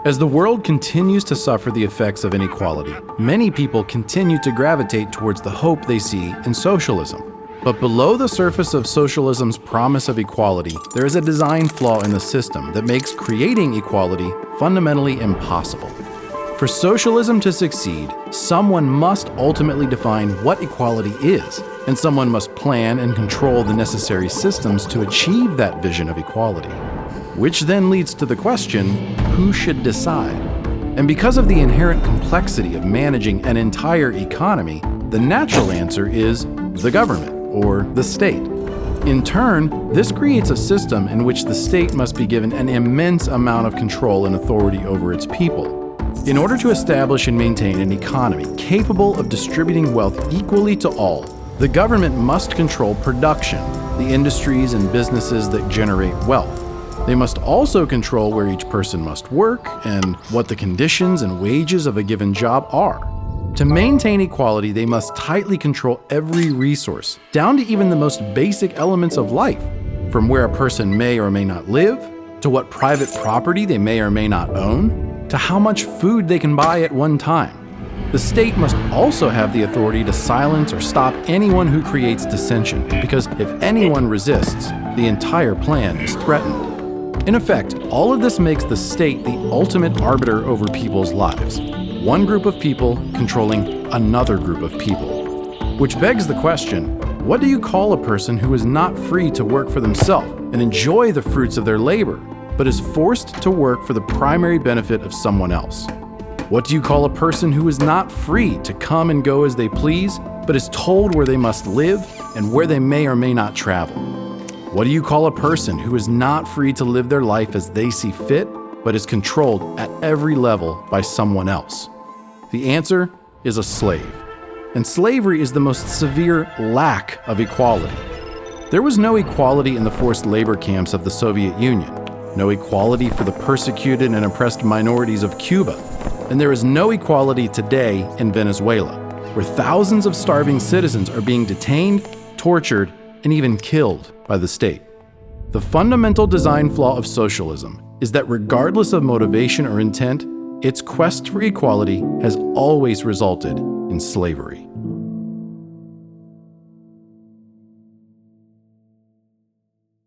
As the world continues to suffer the effects of inequality, many people continue to gravitate towards the hope they see in socialism. But below the surface of socialism's promise of equality, there is a design flaw in the system that makes creating equality fundamentally impossible. For socialism to succeed, someone must ultimately define what equality is, and someone must plan and control the necessary systems to achieve that vision of equality. Which then leads to the question, who should decide? And because of the inherent complexity of managing an entire economy, the natural answer is the government, or the state. In turn, this creates a system in which the state must be given an immense amount of control and authority over its people. In order to establish and maintain an economy capable of distributing wealth equally to all, the government must control production, the industries and businesses that generate wealth. They must also control where each person must work and what the conditions and wages of a given job are. To maintain equality, they must tightly control every resource, down to even the most basic elements of life, from where a person may or may not live, to what private property they may or may not own, to how much food they can buy at one time. The state must also have the authority to silence or stop anyone who creates dissension, because if anyone resists, the entire plan is threatened. In effect, all of this makes the state the ultimate arbiter over people's lives. One group of people controlling another group of people. Which begs the question, what do you call a person who is not free to work for themselves and enjoy the fruits of their labor, but is forced to work for the primary benefit of someone else? What do you call a person who is not free to come and go as they please, but is told where they must live and where they may or may not travel? What do you call a person who is not free to live their life as they see fit, but is controlled at every level by someone else? The answer is a slave. And slavery is the most severe lack of equality. There was no equality in the forced labor camps of the Soviet Union, no equality for the persecuted and oppressed minorities of Cuba, and there is no equality today in Venezuela, where thousands of starving citizens are being detained, tortured, and even killed by the state. The fundamental design flaw of socialism is that regardless of motivation or intent, its quest for equality has always resulted in slavery.